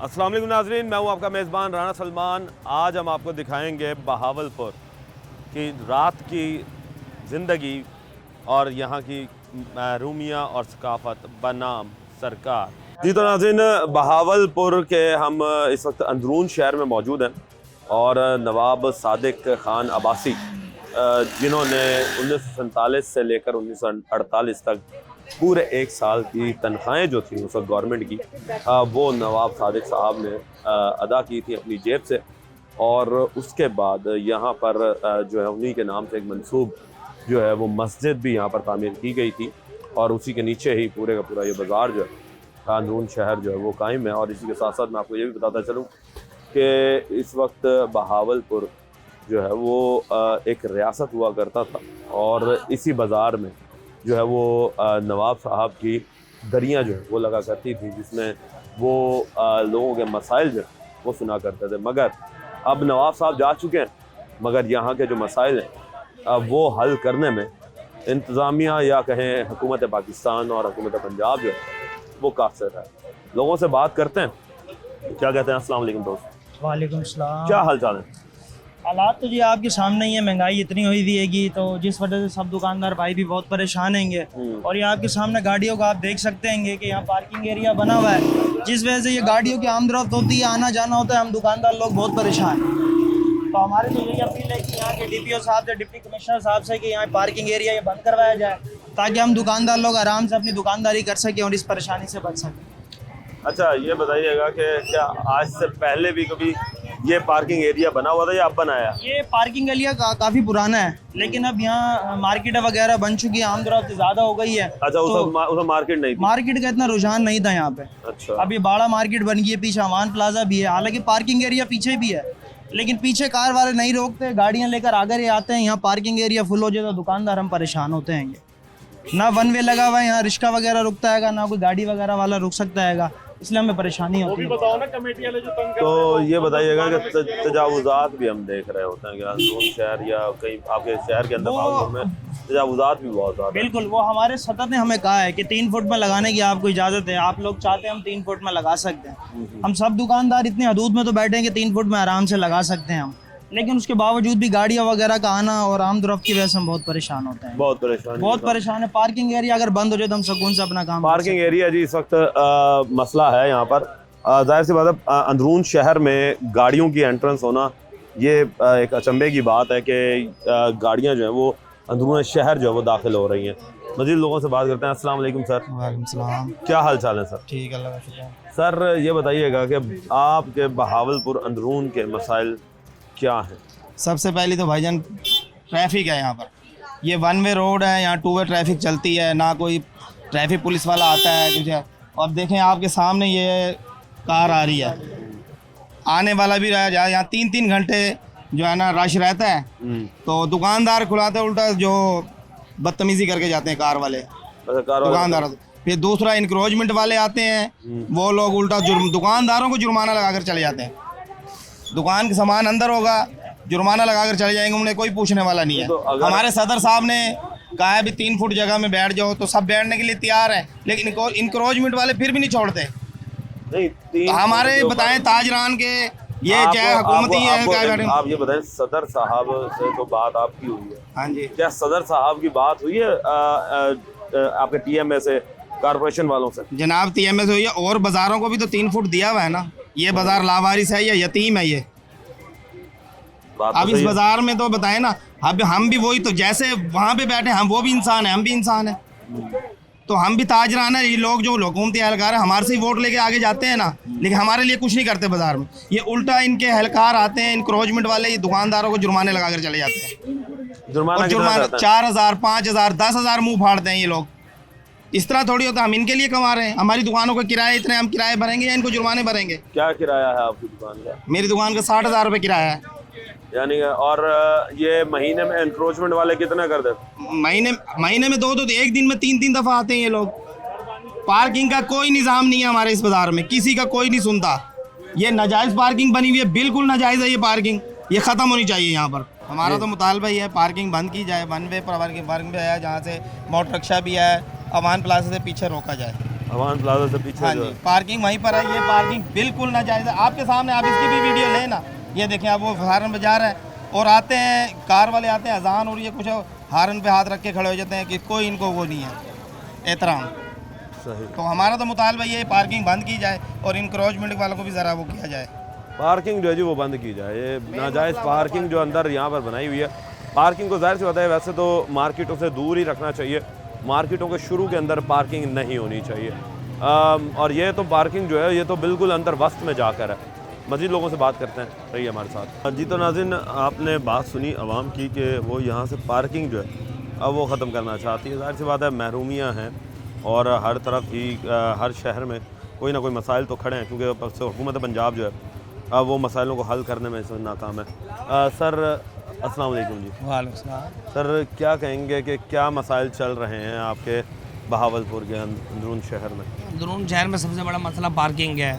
अस्सलाम वालेकुम नाज़रीन, मैं हूँ आपका मेज़बान राना सलमान। आज हम आपको दिखाएंगे बहावलपुर की रात की ज़िंदगी और यहाँ की महरूमिया और सकाफ़त बनाम सरकार। जी तो नाज़रीन, बहावलपुर के हम इस वक्त अंदरून शहर में मौजूद हैं और नवाब सादिक खान अब्बासी जिन्होंने 1947 से लेकर 1948 तक पूरे एक साल की तनख्वाहें जो थी उस वक्त गवर्नमेंट की वो नवाब सादिक साहब ने अदा की थी अपनी जेब से। और उसके बाद यहाँ पर जो है उन्हीं के नाम से एक मंसूब जो है वो मस्जिद भी यहाँ पर तामीर की गई थी और उसी के नीचे ही पूरे का पूरा ये बाज़ार जो है अंदरून शहर जो है वो कायम है। और इसी के साथ साथ मैं आपको ये भी बताता चलूँ कि इस वक्त बहावलपुर जो है वो एक रियासत हुआ करता था और इसी बाज़ार में जो है वो नवाब साहब की दरियाँ जो है वो लगा करती थी जिसमें वो लोगों के मसाइल जो है वो सुना करते थे। मगर अब नवाब साहब जा चुके हैं, मगर यहाँ के जो मसाइल हैं वो हल करने में इंतज़ामिया या कहें हुकूमत पाकिस्तान और हुकूमत पंजाब जो है वो काफ़िर है। लोगों से बात करते हैं, क्या कहते हैं। अस्सलाम वालेकुम दोस्त। वालेकुम सलाम। क्या हाल चाल है? हालात तो जी आपके सामने ही है, महंगाई इतनी हुई हुई हैगी तो जिस वजह से सब दुकानदार भाई भी बहुत परेशान हैंगे। और ये आपके सामने गाड़ियों का आप देख सकते हैं कि यहाँ पार्किंग एरिया बना हुआ है, जिस वजह से ये गाड़ियों की आमदरफ्त होती है, आना जाना होता है, हम दुकानदार लोग बहुत परेशान हैं। तो हमारे तो यही अपील है कि यहाँ के DPO साहब से, डिप्टी कमिश्नर साहब से कि यहाँ पार्किंग एरिया ये बंद करवाया जाए ताकि हम दुकानदार लोग आराम से अपनी दुकानदारी कर सकें और इस परेशानी से बच सकें। अच्छा, ये बताइएगा कि क्या आज से पहले भी कभी ये पार्किंग एरिया बना हुआ था या अब बनाया? ये पार्किंग एरिया काफ़ी पुराना है, लेकिन अब यहाँ मार्केट वगैरह बन चुकी है, आमदरफ्त ज़्यादा हो गई है। अच्छा, उस मार्केट नहीं थी? मार्केट का इतना रुझान नहीं था यहाँ पे। अच्छा। अब ये बाड़ा मार्केट बन गई है, पीछे अमान प्लाजा भी है, हालांकि पार्किंग एरिया पीछे भी है, लेकिन पीछे कार वाले नहीं रोकते, गाड़ियाँ लेकर आगे ही आते हैं। यहाँ पार्किंग एरिया फुल हो जाए तो दुकानदार हम परेशान होते हैं। ना वन वे लगा हुआ है, यहाँ रिक्शा वगैरह रुकता है, ना कोई गाड़ी वगैरह वाला रुक सकता है, इसलिए हमें परेशानी होती है। बताओ ना कमेटी वाले जो तंग तो ये बताइएगा कि तजावुज़ात भी हम देख रहे होते हैं कि अंदरून शहर या कहीं आपके शहर के अंदर भागों में तजावुज़ात भी बहुत ज़्यादा। बिल्कुल, वो हमारे सदर ने हमें कहा है कि 3 फुट में लगाने की आपको इजाज़त है, आप लोग चाहते हैं हम 3 फुट में लगा सकते हैं। हम सब दुकानदार इतनी हदूद में तो बैठे हैं कि 3 फुट में आराम से लगा सकते हैं हम, लेकिन उसके बावजूद भी गाड़ियाँ वगैरह का आना और आमदरफ्त की वजह से हम बहुत परेशान होते हैं। बहुत परेशान है। पार्किंग एरिया अगर बंद हो जाए तो हम सुकून से अपना काम पार्किंग एरिया जी इस वक्त मसला है यहाँ पर। जाहिर सी बात है, अंदरून शहर में गाड़ियों की एंट्रेंस होना ये एक अचंभे की बात है कि गाड़ियाँ जो है वो अंदरून शहर जो है वो दाखिल हो रही हैं। मज़ीद लोगों से बात करते हैं। अस्सलाम वालेकुम सर। वालेकुम सलाम। क्या हाल चाल है सर? ठीक है, अल्लाह का शुक्र है। सर ये बताइएगा कि आपके बहावलपुर अंदरून के मसाइल क्या हैं? सबसे पहले तो भाईजान ट्रैफिक है यहाँ पर। ये 1 वे रोड है, यहाँ 2 वे ट्रैफिक चलती है, ना कोई ट्रैफिक पुलिस वाला आता है कुछ। और देखें आपके सामने ये कार आ रही है, आने वाला भी रहा जाए, यहाँ 3-3 घंटे जो है ना रश रहता है। तो दुकानदार खुलाते उल्टा जो बदतमीजी करके जाते हैं कार वाले, दुकानदार। फिर दूसरा इंक्रोचमेंट वाले आते हैं, वो लोग उल्टा दुकानदारों को जुर्माना लगाकर चले जाते हैं। दुकान का सामान अंदर होगा, जुर्माना लगाकर चले जाएंगे, उन्हें कोई पूछने वाला नहीं है। तो हमारे सदर साहब ने कहा है भी 3 फुट जगह में बैठ जाओ, तो सब बैठने के लिए तैयार है, लेकिन इंक्रोचमेंट वाले फिर भी नहीं छोड़ते। नहीं, हमारे बताएं ताजरान के ये चाहे हुकूमती है। आप ये बताएं, सदर साहब से तो बात आपकी हुई है? हाँ जी। क्या सदर साहब की बात हुई है आपके TMA से, कारपोरेशन वालों से? जनाब TMA से हुई है, और बाजारों को भी तो 3 फुट दिया हुआ है ना। ये बाजार लावारिस है या यतीम है ये? अब इस बाजार में तो बताए ना, अब हम भी वही, तो जैसे वहाँ पे बैठे हम वो भी इंसान है, हम भी इंसान है, तो हम भी ताजरान है। ये लोग जो हुकूमती एहलकार है हमारे से ही वोट लेके आगे जाते हैं ना, लेकिन हमारे लिए कुछ नहीं करते बाजार में। ये उल्टा इनके एहलकार आते हैं, इंक्रोचमेंट वाले, ये दुकानदारों को जुर्माने लगाकर चले जाते हैं। जुर्माना 4000, 5000, 10,000 मुँह फाड़ते हैं ये लोग। इस तरह थोड़ी होता है, हम इनके लिए कमा रहे हैं, हमारी दुकानों का किराया इतने, हम किराए भरेंगे या इनको जुर्माने भरेंगे? क्या किराया है आपकी दुकान का? मेरी दुकान का 60,000 रुपये किराया है। यानी और ये महीने में एनक्रोचमेंट वाले कितना कर देते? महीने में 2 एक दिन में 3 दफ़ा आते हैं ये लोग। पार्किंग का कोई निज़ाम नहीं है हमारे इस बाज़ार में, किसी का कोई नहीं सुनता। ये नाजायज़ पार्किंग बनी हुई है, बिल्कुल नाजायज़ है ये पार्किंग, ये ख़त्म होनी चाहिए यहाँ पर। हमारा तो मुतालबा ही है पार्किंग बंद की जाए, 1 वे पर पार्किंग है, जहाँ से मोटर रिक्शा भी है, अमान प्लाजा से पीछे रोका जाए। अवान प्लाजा से पीछे हाँ जो जी, है। पार्किंग वहीं पर है। ये पार्किंग बिल्कुल नाजायज़ है। आपके सामने, आप इसकी भी वीडियो लें ना। ये देखें, आप वो हारन बजा रहा है और आते हैं कार वाले, आते हैं अजान और ये कुछ हारन पे हाथ रख के खड़े हो जाते हैं कि कोई इनको वो नहीं है एहतराम। सही। तो हमारा तो मुतालबा ये है पार्किंग बंद की जाए और इंक्रोचमेंट वालों को भी ज़रा वो किया जाए। पार्किंग जो है जी वो बंद की जाए। ये नाजायज़ पार्किंग जो अंदर यहाँ पर बनाई हुई है, पार्किंग को ज़ाहिर सी बात है वैसे तो मार्केटों से दूर ही रखना चाहिए। मार्केटों के शुरू के अंदर पार्किंग नहीं होनी चाहिए। और ये तो पार्किंग जो है ये तो बिल्कुल अंदर वस्त में जाकर है। मज़ीद लोगों से बात करते हैं, रहिए हमारे साथ। जी तो नाज़रीन, आपने बात सुनी आवाम की कि वो यहाँ से पार्किंग जो है अब वो ख़त्म करना चाहती है। ज़ाहिर सी बात है महरूमियाँ हैं और हर तरफ ही हर शहर में कोई ना कोई मसाइल तो खड़े हैं, क्योंकि हुकूमत पंजाब जो है अब वो मसाइलों को हल करने में इस वक्त नाकाम है। सर अस्सलाम वालेकुम जी। वालेकुम सलाम। सर क्या कहेंगे कि क्या मसाइल चल रहे हैं आपके बहावलपुर के अंदरून शहर में? अंदरून शहर में सबसे बड़ा मसला पार्किंग है।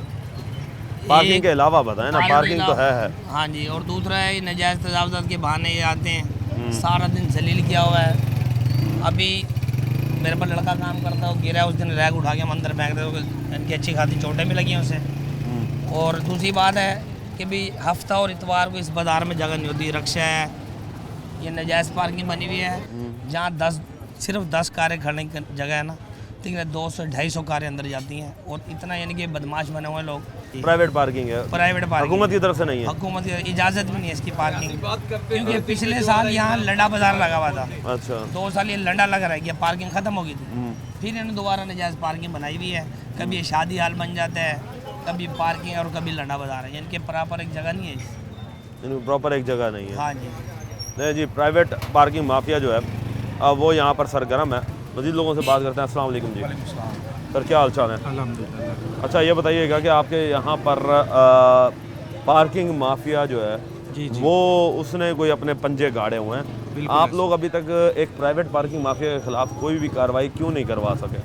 पार्किंग के अलावा बताएं ना, पार्किंग तो है। हाँ जी, और दूसरा है नजायज़ तजावज़ात के बहाने ये आते हैं, सारा दिन जलील किया हुआ है। अभी मेरे पर लड़का काम करता है, वो गिरा है, उस दिन रैग उठा के हम अंदर फेंक दे, इनकी अच्छी खासी चोटें भी लगी हैं उसे। और दूसरी बात है कि भी हफ्ता और इतवार को इस बाज़ार में जगह नहीं होती। रक्षा है, ये नजायज़ पार्किंग बनी हुई है जहाँ सिर्फ 10 कारें खड़ने की जगह है ना, लेकिन 200-250 कारें अंदर जाती हैं। और इतना यानी कि बदमाश बने हुए लोग। प्राइवेट पार्किंग है, प्राइवेट पार्किंग हुकूमत की तरफ से नहीं है। हुकूमत की इजाज़त भी नहीं है इसकी पार्किंग, क्योंकि पिछले साल यहाँ लंडा बाज़ार लगा हुआ था। अच्छा। 2 साल ये लंडा लगा रहा है कि पार्किंग ख़त्म हो गई थी, फिर इन्होंने दोबारा नजायज़ पार्किंग बनाई हुई है। कभी ये शादी हाल बन जाता है, कभी पार्किंग और कभी लंडा बाज़ार है, इनके प्रॉपर एक जगह नहीं है। प्रॉपर एक जगह नहीं है। हाँ जी। नहीं जी, प्राइवेट पार्किंग माफिया जो है अब वो यहाँ पर सरगर्म है। मज़ीद लोगों से बात करते हैं। अस्सलाम वालेकुम जी। सर क्या हाल चाल है? अल्हम्दुलिल्लाह। अच्छा ये बताइएगा कि आपके यहाँ पर पार्किंग माफिया जो है जी जी। वो उसने कोई अपने पंजे गाड़े हुए हैं, आप लोग अभी तक एक प्राइवेट पार्किंग माफिया के ख़िलाफ़ कोई भी कार्रवाई क्यों नहीं करवा सके?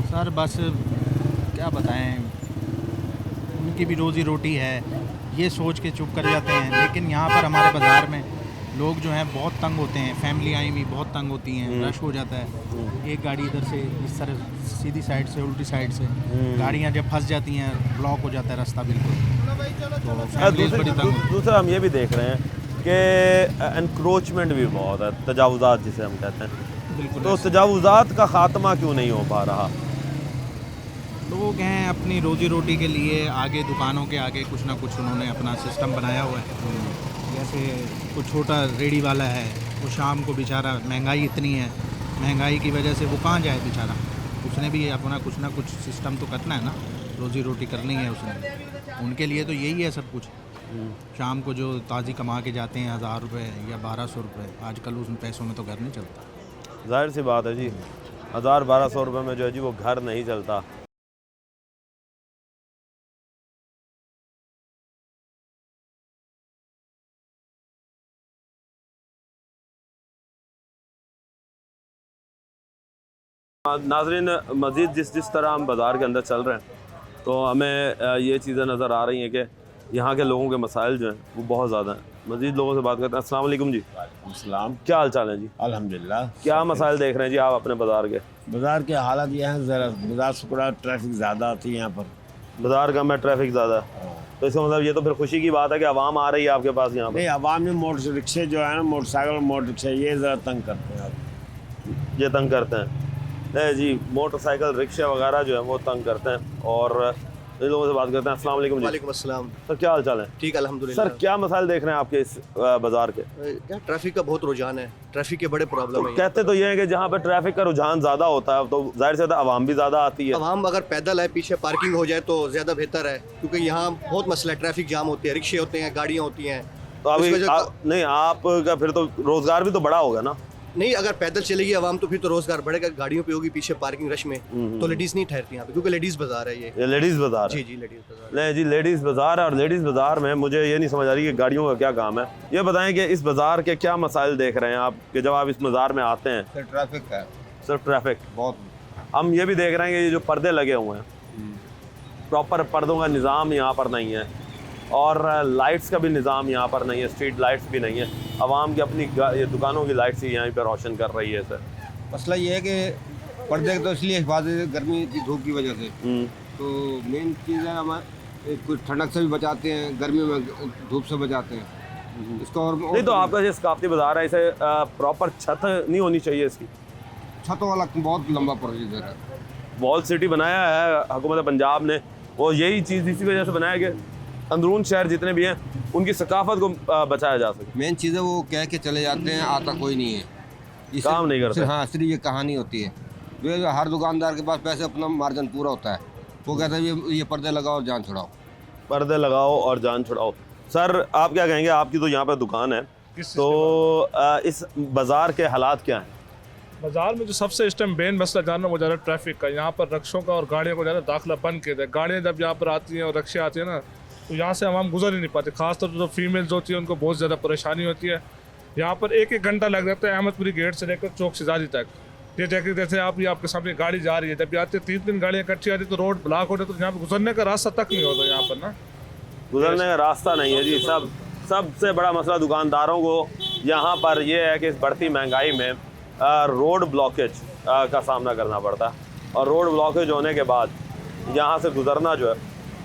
सर बस क्या बताएं, उनकी भी रोज़ी रोटी है, ये सोच के चुप कर जाते हैं। लेकिन यहाँ पर हमारे बाज़ार में लोग जो हैं बहुत तंग होते हैं, फैमिली आई भी बहुत तंग होती हैं, रश हो जाता है। एक गाड़ी इधर से इस तरह सीधी साइड से उल्टी साइड से गाड़ियाँ जब फंस जाती हैं, ब्लॉक हो जाता है रास्ता बिल्कुल। तो फैमिलीज़ बड़ी तंग होती दूसरा हम ये भी देख रहे हैं कि एनक्रोचमेंट भी बहुत है, तजावुज़ात जिसे हम कहते हैं। हैं। बिल्कुल तो ऐसे। तजावुज़ात का ख़ात्मा क्यों नहीं हो पा रहा? लोग हैं अपनी रोज़ी रोटी के लिए आगे, दुकानों के आगे कुछ ना कुछ उन्होंने अपना सिस्टम बनाया हुआ है। जैसे कोई छोटा रेडी वाला है, वो शाम को बेचारा, महंगाई इतनी है, महंगाई की वजह से वो कहाँ जाए बेचारा, उसने भी अपना कुछ ना कुछ सिस्टम तो करना है ना, रोज़ी रोटी करनी है उसने। उनके लिए तो यही है सब कुछ। शाम को जो ताज़ी कमा के जाते हैं 1000 रुपये या 1200 रुपये, आजकल उन पैसों में तो घर नहीं चलता। जाहिर सी बात है जी, 1000-1200 रुपये में जो है जी वो घर नहीं चलता। नाज़रीन, मज़ीद जिस तरह हम बाज़ार के अंदर चल रहे हैं तो हमें ये चीज़ें नज़र आ रही हैं कि यहाँ के लोगों के मसाइल जो हैं वो बहुत ज़्यादा हैं। मज़ीद लोगों से बात करते हैं। अस्सलाम वालेकुम जी। इस्लाम। क्या हाल चाल है जी? अल्हम्दुलिल्लाह। क्या मसाइल देख रहे हैं जी आप अपने बाज़ार के? बाज़ार के हालात ये हैं, ज़रा बाज़ार से थोड़ा ट्रैफिक ज़्यादा आती है यहाँ पर। बाज़ार का में ट्रैफिक ज़्यादा है, तो इसका मतलब ये तो फिर खुशी की बात है कि आवाम आ रही है आपके पास यहाँ पर। नहीं, आवाम में मोटर रिक्शे जो है ना, मोटरसाइकिल और मोटर रिक्शे, ये ज़रा तंग करते हैं। ये तंग करते हैं? नहीं जी, मोटरसाइकिल रिक्शे वगैरह जो है वो तंग करते हैं। और इन लोगों से बात करते हैं। अस्सलाम वालेकुम जी। वालेकुम अस्सलाम। सर क्या हाल चाल है? ठीक अल्हम्दुलिल्लाह। सर क्या मसाइल देख रहे हैं आपके इस बाज़ार के? यार ट्रैफिक का बहुत रुझान है, ट्रैफिक के बड़े प्रॉब्लम है। कहते तो ये है कि जहाँ पर ट्रैफिक का रुझान ज़्यादा होता है तो जाहिर सी बात है आवाम भी ज़्यादा आती है। आवाम अगर पैदल है, पीछे पार्किंग हो जाए तो ज़्यादा बेहतर है, क्योंकि यहाँ बहुत मसला है, ट्रैफिक जाम होती है, रिक्शे होते हैं, गाड़ियाँ होती हैं। तो अभी इस वजह नहीं, आपका फिर तो रोज़गार भी तो बड़ा होगा ना? नहीं, अगर पैदल चलेगी आवाम तो फिर तो रोजगार बढ़ेगा, गाड़ियों पे होगी पीछे पार्किंग रश में, तो लेडीज़ नहीं ठहरती यहाँ पे, क्योंकि लेडीज़ बाजार है ये लेडीज़ बाज़ार है। जी जी, लेडीज़ बाजार। नहीं जी, लेडीज़ बाज़ार है। और लेडीज़ बाज़ार में मुझे ये नहीं समझ आ रही कि गाड़ियों का क्या काम है। ये बताएं कि इस बाज़ार के क्या मसाइल देख रहे हैं आप कि जब आप इस बाज़ार में आते हैं? सर ट्रैफिक है सिर्फ ट्रैफिक? बहुत। हम ये भी देख रहे हैं कि ये जो पर्दे लगे हुए हैं, प्रॉपर पर्दों का निज़ाम यहाँ पर नहीं है, और लाइट्स का भी निज़ाम यहाँ पर नहीं है, स्ट्रीट लाइट्स भी नहीं है। आवाम की अपनी ये दुकानों की लाइट्स ही यहाँ पर रोशन कर रही है। सर मसला ये है कि पर्दे तो इसलिए हिफाजत है गर्मी की धूप की वजह से। तो मेन चीज़ है हमारे कुछ ठंडक से भी बचाते हैं, गर्मी में धूप से बचाते हैं इसको। और नहीं तो आपका जो सकाफती बाजार है इसे प्रॉपर छत नहीं होनी चाहिए इसकी? छत वाला बहुत लंबा प्रोसीजर है। वॉल सिटी बनाया है हुकूमत पंजाब ने, और यही चीज़ इसी वजह से बनाया कि अंदरून शहर जितने भी हैं उनकी सकाफत को बचाया जा सके। मेन चीज़ है वो कह के चले जाते हैं, आता कोई नहीं है, काम नहीं करते। हाँ, सिर्फ ये कहानी होती है। जो हर दुकानदार के पास पैसे अपना मार्जिन पूरा होता है, वो कहता है ये पर्दे लगाओ और जान छुड़ाओ। पर्दे लगाओ और जान छुड़ाओ। सर आप क्या कहेंगे, आपकी तो यहाँ पर दुकान है, तो इस बाज़ार के हालात क्या हैं? बाजार में जो सबसे इस टाइम मेन मसला जानना वो ज़्यादा ट्रैफिक का। यहाँ पर रक्षों का और गाड़ियों को ज़्यादा दाखिला बंद किया जाए। गाड़ियाँ जब यहाँ पर आती हैं और रक्षे आती हैं ना, तो यहाँ से हम गुजर ही नहीं पाते। खासतौर पर जो फीमेल्स होती हैं उनको बहुत ज़्यादा परेशानी होती है। यहाँ पर एक घंटा लग जाता है अहमदपुरी गेट से लेकर चौक सिजादी तक। ये देखिए जैसे आपके सामने गाड़ी जा रही है, जब आती है 3 गाड़ियाँ इकट्ठी आती है तो रोड ब्लॉक होता है, तो यहाँ पर गुजरने का रास्ता तक नहीं होता। यहाँ पर ना गुजरने का रास्ता नहीं है जी। सबसे बड़ा मसला दुकानदारों को यहाँ पर यह है कि इस बढ़ती महंगाई में रोड ब्लॉकेज का सामना करना पड़ता है, और रोड ब्लॉकेज होने के बाद यहाँ से गुजरना जो है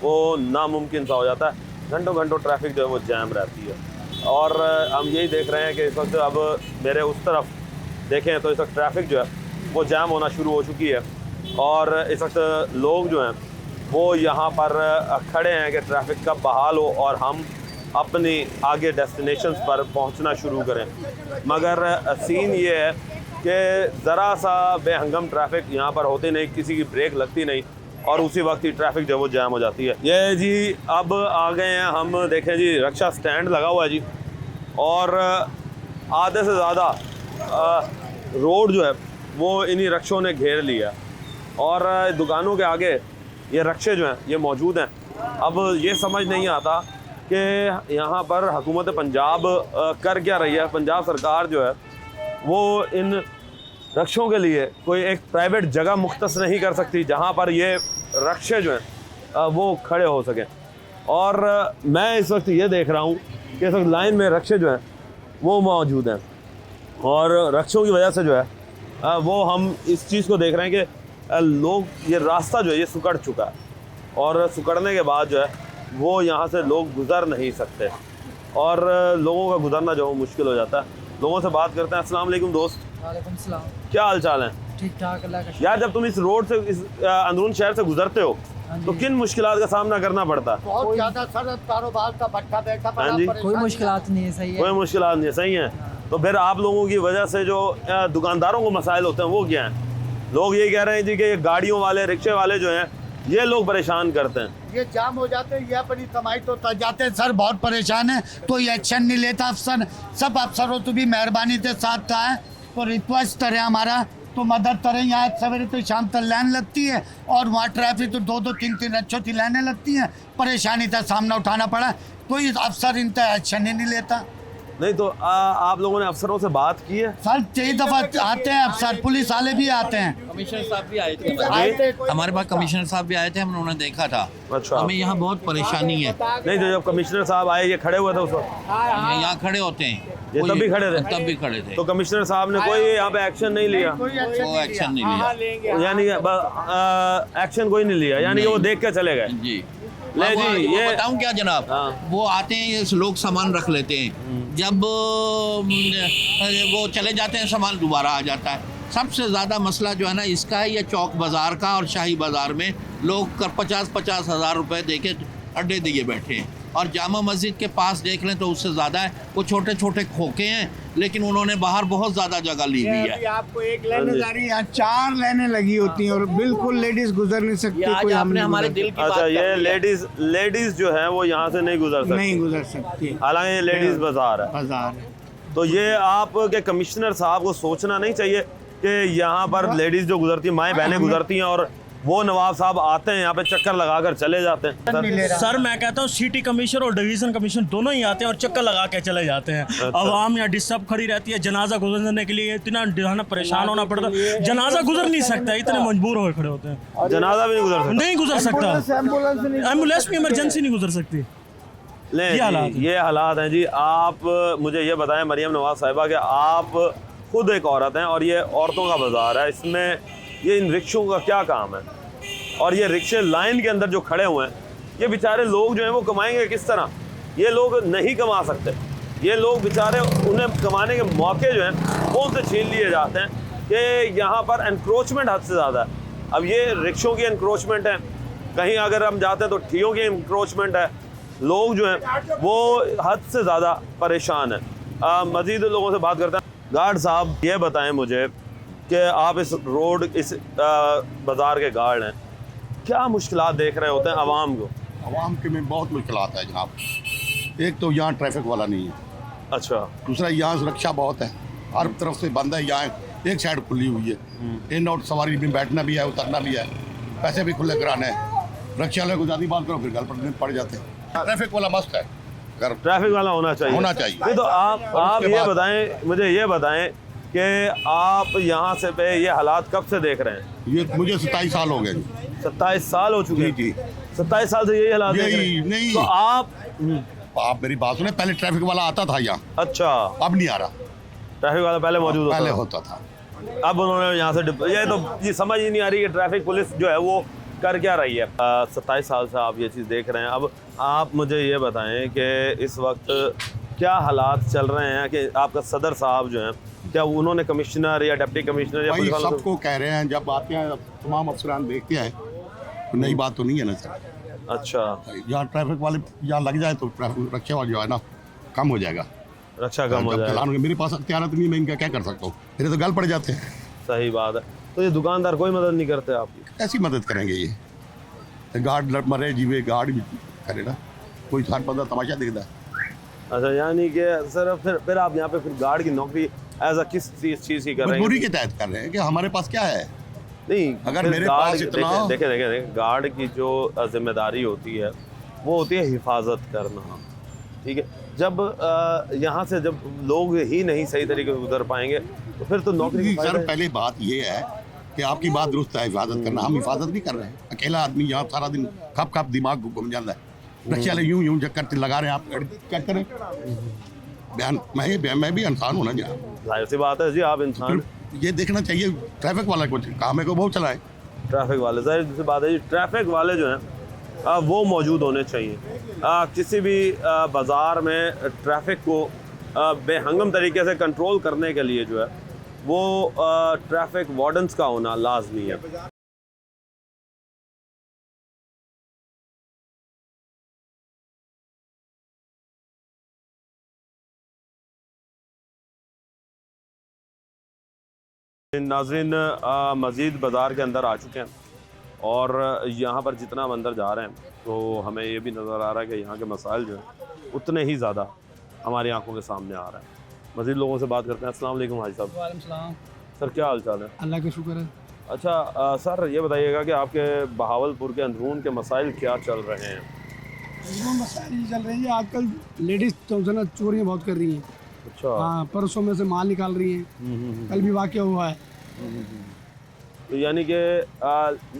वो नामुमकिन सा हो जाता है। घंटों घंटों ट्रैफिक जो है वो जैम रहती है। और हम यही देख रहे हैं कि इस वक्त अब मेरे उस तरफ देखें तो इस वक्त ट्रैफिक जो है वो जैम होना शुरू हो चुकी है, और इस वक्त लोग जो हैं वो यहाँ पर खड़े हैं कि ट्रैफिक कब बहाल हो और हम अपनी आगे डेस्टिनेशंस पर पहुँचना शुरू करें। मगर सीन ये है कि ज़रा सा बेहंगम ट्रैफिक यहाँ पर होती नहीं, किसी की ब्रेक लगती नहीं, और उसी वक्त ही ट्रैफिक जो है वो जैम हो जाती है। ये जी अब आ गए हैं हम, देखें जी रक्षा स्टैंड लगा हुआ है जी, और आधे से ज़्यादा रोड जो है वो इन्हीं रक्षों ने घेर लिया, और दुकानों के आगे ये रक्षे जो हैं ये मौजूद हैं। अब ये समझ नहीं आता कि यहाँ पर हुकूमत पंजाब कर क्या रही है। पंजाब सरकार जो है वो इन रक्षों के लिए कोई एक प्राइवेट जगह मुख्तस नहीं कर सकती जहाँ पर ये रक्षे जो हैं वो खड़े हो सकें। और मैं इस वक्त ये देख रहा हूँ कि इस वक्त लाइन में रक्षे जो हैं वो मौजूद हैं, और रक्षों की वजह से जो है वो हम इस चीज़ को देख रहे हैं कि लोग ये रास्ता जो है ये सुकड़ चुका है, और सुकड़ने के बाद जो है वो यहाँ से लोग गुज़र नहीं सकते, और लोगों का गुज़रना जो है मुश्किल हो जाता है। लोगों से बात करते हैं। अस्सलाम वालेकुम दोस्त। वालेकुम सलाम। क्या हाल चाल है? ठीक ठाक, अल्लाह का यार जब तुम इस रोड से इस अंदरून शहर से गुजरते हो तो किन मुश्किलात का सामना करना पड़ता है? बहुत ज़्यादा सर, कारोबार का भट्टा बैठा पड़ा। हाँ जी, कोई मुश्किलात नहीं है, सही है। कोई मुश्किलात नहीं है, सही है। तो फिर आप लोगों की वजह से जो दुकानदारों को मसाइल होते हैं वो क्या हैं? लोग ये कह रहे हैं जी कि गाड़ियों वाले रिक्शे वाले जो हैं ये लोग परेशान करते हैं, ये जाम हो जाते हैं, ये अपनी कमाई तो तर जाते हैं सर। बहुत परेशान है, कोई एक्शन नहीं लेता अफसर। सब अफसरों तो भी मेहरबानी के साथ था है, तो रिक्वेस्ट करें हमारा तो मदद करें। यहाँ सवेरे तो शाम तक लाइन लगती है, और वहाँ ट्रैफिक तो 2-2, 3-3 अच्छों की लाइनें लगती हैं। परेशानी का सामना उठाना पड़ा, कोई अफसर इन पर एक्शन ही नहीं लेता। नहीं तो आप लोगों ने अफसरों से बात की है? सर कई दफ़ा आते हैं अफसर, पुलिस वाले भी आते हैं। कमिश्नर साहब भी आए थे, हमारे पास कमिश्नर साहब भी आए थे, हमने उन्हें देखा था। अच्छा। हमें यहाँ बहुत परेशानी है। नहीं तो जब कमिश्नर साहब आए ये खड़े हुए थे उस वक्त? यहाँ खड़े होते हैं, ये तब भी खड़े थे? तब भी खड़े थे। तो कमिश्नर साहब ने कोई यहाँ पे एक्शन नहीं लिया? कोई एक्शन नहीं लिया, यानी एक्शन कोई नहीं लिया, यानी कि वो देख के चले गए? जी। ले जी, ये बताऊं क्या जनाब, वो आते हैं, ये लोग सामान रख लेते हैं, जब वो चले जाते हैं सामान दोबारा आ जाता है। सबसे ज़्यादा मसला जो है ना इसका है, ये चौक बाज़ार का और शाही बाज़ार में लोग 50-50 हज़ार रुपये दे के अड्डे दिए बैठे हैं, और जामा मस्जिद के पास देख लें तो उससे ज़्यादा है। वो छोटे छोटे खोखे हैं, लेकिन उन्होंने बाहर बहुत ज़्यादा जगह ली हुई है। आपको एक लाइन गाड़ी, यहाँ 4 लाइनें लगी होती हैं, और बिल्कुल लेडीज गुजर नहीं सकती। कोई आपने हमारे दिल की अच्छा, ये लेडीज जो है वो यहाँ से नहीं गुजर सकती? नहीं गुजर सकती, हालांकि ये लेडीज बाजार है। बाजार है। तो ये आपके कमिश्नर साहब को सोचना नहीं चाहिए कि यहाँ पर लेडीज जो गुजरती हैं, माएँ बहनें गुजरती हैं, और वो नवाब साहब आते हैं यहाँ पे चक्कर लगाकर चले जाते हैं? सर मैं कहता हूँ सिटी कमिश्नर और डिवीजन कमिश्नर दोनों ही आते हैं और चक्कर लगा के चले जाते हैं। आवाम यहाँ डिस्टर्ब खड़ी रहती है, जनाजा गुजरने के लिए इतना परेशान होना पड़ता है। जनाजा गुजर नहीं सकता, इतने मजबूर हो खड़े होते हैं। जनाजा भी नहीं गुजर सकता, एम्बुलेंस भी इमरजेंसी नहीं गुजर सकती। ये हालात हैं जी। आप मुझे ये बताएं मरियम नवाज साहिबा कि आप खुद एक औरत हैं, और ये औरतों का बाजार है, इसमें ये इन रिक्शों का क्या काम है, और ये रिक्शे लाइन के अंदर जो खड़े हुए हैं, ये बेचारे लोग जो हैं वो कमाएंगे किस तरह? ये लोग नहीं कमा सकते, ये लोग बेचारे, उन्हें कमाने के मौके जो हैं वो उनसे छीन लिए जाते हैं कि यहाँ पर एनक्रोचमेंट हद से ज़्यादा है। अब ये रिक्शों की एनक्रोचमेंट है, कहीं अगर हम जाते हैं तो ठियों की एनक्रोचमेंट है, लोग जो हैं वो हद से ज़्यादा परेशान हैं। मज़ीद लोगों से बात करते हैं। गार्ड साहब ये बताएं मुझे कि आप इस रोड, इस बाज़ार के गार्ड हैं, क्या मुश्किलात देख रहे होते हैं आवाम को? आवाम के में बहुत मुश्किलात है जनाब। एक तो यहाँ ट्रैफिक वाला नहीं है, अच्छा, दूसरा यहाँ सुरक्षा बहुत है, हर तरफ से बंद है, यहाँ एक साइड खुली हुई है, इन आउट सवारी में बैठना भी है, उतरना भी है, पैसे भी खुले कराने हैं। रिक्शा वाले को ज़्यादा बात करो फिर गल पड़ जाते हैं। ट्रैफिक वाला मस्त है, ट्रैफिक वाला होना चाहिए। तो आप ये बताएं, मुझे ये बताएं कि आप यहाँ से पे ये हालात कब से देख रहे हैं? ये मुझे 27 साल हो गए। 27 साल हो चुके हैं? जी, 27 साल से यही हालात देख रहे हैं? नहीं, तो आप मेरी बात सुने, पहले ट्रैफिक वाला आता था यहाँ। अच्छा, अब नहीं आ रहा। ट्रैफिक वाला पहले मौजूद होता था, अब उन्होंने यहाँ से ये तो ये समझ ही नहीं आ रही कि ट्रैफिक पुलिस जो है वो कर क्या रही है। 27 साल से आप ये चीज़ देख रहे हैं। अब आप मुझे ये बताएं कि इस वक्त क्या हालात चल रहे हैं कि आपका सदर साहब जो हैं, क्या उन्होंने कमिश्नर या डिप्टी कमिश्नर या भाई सबको कह रहे हैं, जब आते हैं तमाम अफसरान देखते हैं, तो नई बात तो नहीं है ना सर। अच्छा, यहाँ ट्रैफिक वाले यहाँ लग जाए तो ट्रैफिक रक्षा वाला जो है ना कम हो जाएगा, रक्षा कम हो जाएगा। मेरे पास अख्तियारत नहीं, मैं इनका क्या कर सकता हूँ, मेरे तो गल पड़ जाते हैं। सही बात है। तो ये दुकानदार कोई मदद नहीं करते आपकी? ऐसी मदद करेंगे ये गार्ड मरे जीवे, गार्ड भी करे ना, कोई हर बंदा तमाशा देखता है। अच्छा, यानी कि सर फिर आप यहाँ पे फिर गार्ड की नौकरी एज अ किस चीज़ की कर रहे हैं? मजबूरी के तहत कर रहे हैं कि हमारे पास क्या है। नहीं, अगर मेरे पास इतना देखें गार्ड की जो जिम्मेदारी होती है वो होती है हिफाजत करना, ठीक है। जब यहाँ से जब लोग ही नहीं सही तरीके से गुजर पाएंगे तो फिर तो नौकरी। सर पहले बात ये है कि आपकी बात दुरुस्त है, हिफाजत करना, हम हिफाजत नहीं कर रहे हैं। अकेला आदमी यहाँ सारा दिन खप दिमाग घूम जाता है, रक्षा वाले यूं चक्कर लगा रहे हैं, आप क्या करें? बयान मैं भी इंसान हूँ ना जहाँ, जाहिर सी बात है जी, आप इंसान। ये देखना चाहिए ट्रैफिक वाला कुछ काम है को बहुत चलाए, ट्रैफिक वाले, जाहिर सी बात है जी, ट्रैफिक वाले जो हैं वो मौजूद होने चाहिए। किसी भी बाज़ार में ट्रैफिक को बेहंगम तरीके से कंट्रोल करने के लिए जो है वो ट्रैफिक वार्डन्स का होना लाजमी है। नाज़रीन, मज़ीद बाज़ार के अंदर आ चुके हैं और यहाँ पर जितना हम अंदर जा रहे हैं तो हमें ये भी नज़र आ रहा है कि यहाँ के मसाइल जो हैं उतने ही ज़्यादा हमारी आंखों के सामने आ रहे हैं। मज़ीद लोगों से बात करते हैं। अस्सलाम वालेकुम हाजी साहब। वालेकुम सलाम। सर क्या हाल चाल है? अल्लाह का शुक्र है। अच्छा सर ये बताइएगा कि आपके बहावलपुर के अंदरून के मसाइल क्या चल रहे हैं? मसाइल चल रही है आजकल, लेडीज़ तो ना चोरियाँ बहुत कर रही हैं। अच्छा, हाँ, परसों में से माल निकाल रही हैं, कल भी वाक़या हुआ है। तो यानी कि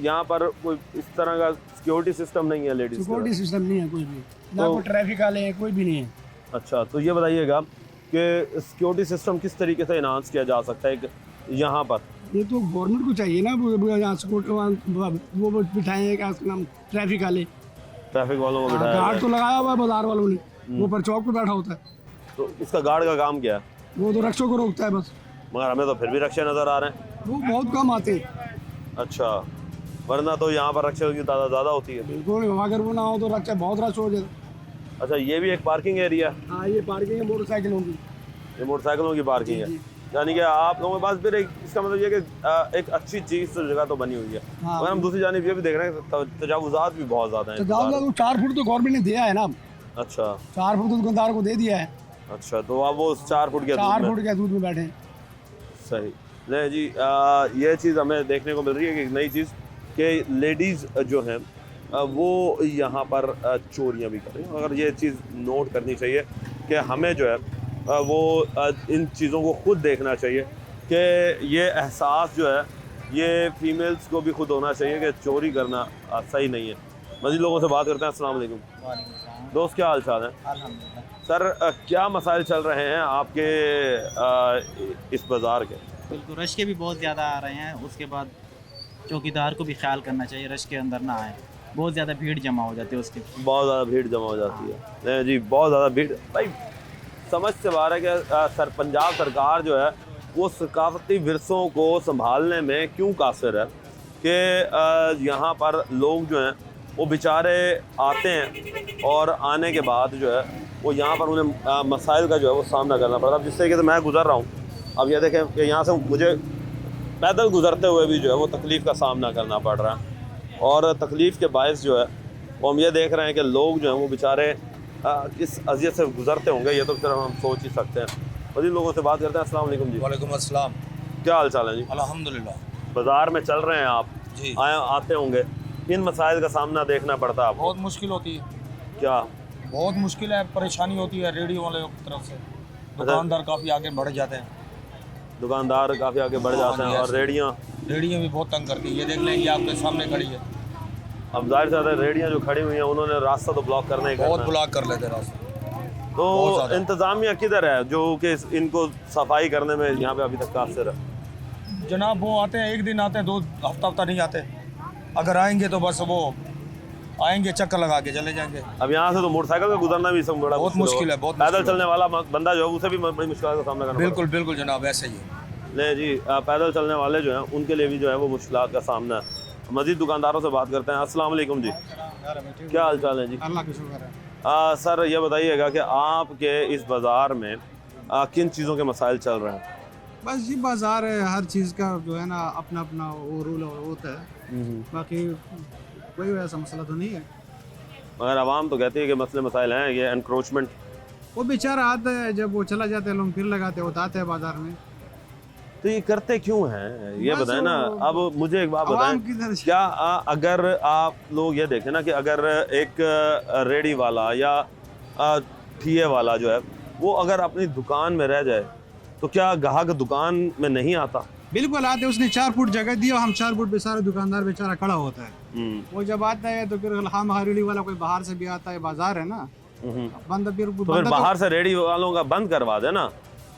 यहाँ पर कोई इस तरह का सिक्योरिटी सिस्टम नहीं है? लेडीज़ सिक्योरिटी सिस्टम नहीं है कोई भी, ना कोई ट्रैफिक वाले हैं, कोई भी नहीं है। अच्छा, तो ये बताइएगा कि सिक्योरिटी सिस्टम किस तरीके से इन्हांस किया जा सकता है यहाँ पर? ये तो गवर्नमेंट को चाहिए ना, वो बिठाएं क्या नाम, ट्रैफिक वाले, ट्रैफिक वालों को बिठाया। गार्ड तो लगाया हुआ है बाजार वालों ने, वो पर चौक पे बैठा होता है। तो इसका गार्ड का काम क्या है? वो तो रक्षों को रोकता है बस। मगर हमें तो फिर भी रक्षे नज़र आ रहे हैं। वो बहुत कम आते हैं। अच्छा, वरना तो यहाँ पर रक्षे की तादाद ज़्यादा होती है। बिल्कुल, अगर वो ना हो तो रक्षा बहुत रश हो जाए। अच्छा, ये भी एक पार्किंग एरिया? हाँ, ये पार्किंग है मोटरसाइकिलों की। ये मोटरसाइकिलों की पार्किंग है, यानी कि आप लोगों के पास फिर इसका मतलब ये कि एक अच्छी चीज़ तो जगह तो बनी हुई है। हाँ, मगर हम दूसरी जानिब ये भी देख रहे हैं तजावुज़ात भी बहुत ज़्यादा हैं। तजावुज़ात 4 फुट तो गवर्नमेंट ने दिया है ना। अच्छा, 4 फुट तो दुकानदार को दे दिया है। अच्छा, तो आप वो 4 फुट के दूध में बैठे। सही नहीं जी, ये चीज़ हमें देखने को मिल रही है कि नई चीज़ कि लेडीज़ जो हैं वो यहाँ पर चोरियाँ भी कर रही हैं। मगर ये चीज़ नोट करनी चाहिए कि हमें जो है वो इन चीज़ों को खुद देखना चाहिए कि ये एहसास जो है ये फीमेल्स को भी खुद होना चाहिए कि चोरी करना सही नहीं है। मज़ीद लोगों से बात करते हैं। अस्सलाम वालेकुम दोस्त, क्या हाल चाल है? अल्हम्दुलिल्लाह। सर क्या मसाइल चल रहे हैं आपके इस बाज़ार के? बिल्कुल, रश के भी बहुत ज़्यादा आ रहे हैं, उसके बाद चौकीदार को भी ख्याल करना चाहिए, रश के अंदर ना आए, बहुत ज़्यादा भीड़ जमा हो जाती है उसकी। बहुत ज़्यादा भीड़ जमा हो जाती है। नहीं जी, बहुत ज़्यादा भीड़ भाई समझ से बाहर है कि पंजाब सरकार जो है वो सकाफती विरसों को संभालने में क्यों कासिर है कि यहाँ पर लोग जो हैं वो बेचारे आते हैं और आने के बाद जो है वो यहाँ पर उन्हें मसाइल का जो है वो सामना करना पड़ता है। जिस तरीके से मैं गुज़र रहा हूँ, अब ये देखें कि यहाँ से मुझे पैदल गुज़रते हुए भी जो है वो तकलीफ़ का सामना करना पड़ रहा है, और तकलीफ़ के बायस जो है वो हम ये देख रहे हैं कि लोग जो हैं वो बेचारे किस अज़ियत से गुज़रते होंगे, ये तो सिर्फ हम सोच ही सकते हैं। मज़ीद लोगों से बात करते हैं। अस्सलाम वालेकुम जी। वालेकुम अस्सलाम। क्या हाल चाल है जी? अल्हम्दुलिल्लाह। बाज़ार में चल रहे हैं आप जी। आते होंगे, इन मसाइल का सामना देखना पड़ता है आपको? बहुत मुश्किल होती है। क्या बहुत मुश्किल है, परेशानी होती है रेडी वाले की तरफ से। दुकानदार काफ़ी आगे बढ़ जाते हैं। दुकानदार काफ़ी आगे बढ़ जाते हैं और रेडियाँ भी बहुत तंग करती है। ये देख लें, ये आपके सामने खड़ी है। अब जाहिर सी बात है रेडियाँ जो खड़ी हुई हैं उन्होंने रास्ता तो ब्लॉक करना ही करना है। बहुत ब्लॉक कर लेते रास्ता। तो इंतज़ामिया किधर है जो कि इनको सफाई करने में यहाँ पे अभी तक कासिर है? जनाब वो आते हैं, एक दिन आते हैं, 2 हफ्ता नहीं आते। अगर आएंगे तो बस वो आएंगे, चक्कर लगा के चले जाएंगे। अब यहाँ से तो मोटरसाइकिल का गुजरना भी सब बड़ा बहुत मुश्किल है। बहुत पैदल चलने वाला बंदा जो है उसे भी बड़ी मुश्किल का सामना करना। बिल्कुल बिल्कुल जनाब, ऐसे ही नहीं जी, पैदल चलने वाले जो हैं उनके लिए भी जो है वो मुश्किलात का सामना है। मज़ीद दुकानदारों से बात करते हैं। अस्सलाम वालेकुम जी। क्या हाल चाल है जी? अल्लाह का शुक्र है। सर ये बताइएगा कि आपके इस बाज़ार में किन चीज़ों के मसाइल चल रहे हैं? बस जी बाज़ार है, हर चीज़ का जो है ना अपना अपना वो रूल होता है, बाकी कोई ऐसा मसला तो नहीं है। मगर आवाम तो कहती है कि मसले मसाइल हैं, ये एनक्रोचमेंट। वो बेचारा आता है, जब वो चला जाता है लोग फिर लगाते होते हैं बाज़ार में। तो ये करते क्यों हैं ये बताएं ना। अब मुझे एक बात बताएं, क्या अगर आप लोग ये देखें ना कि अगर एक रेडी वाला या ठिए वाला जो है वो अगर अपनी दुकान में रह जाए तो क्या ग्राहक दुकान में नहीं आता? बिल्कुल आते, उसने 4 फुट जगह दी और हम 4 फुट पे सारे दुकानदार बेचारा खड़ा होता है। वो जब आता है तो फिर हम रेडी वाला कोई बाहर से भी आता है, बाजार है ना, बंद फिर बाहर से रेडी वालों का बंद करवा दे ना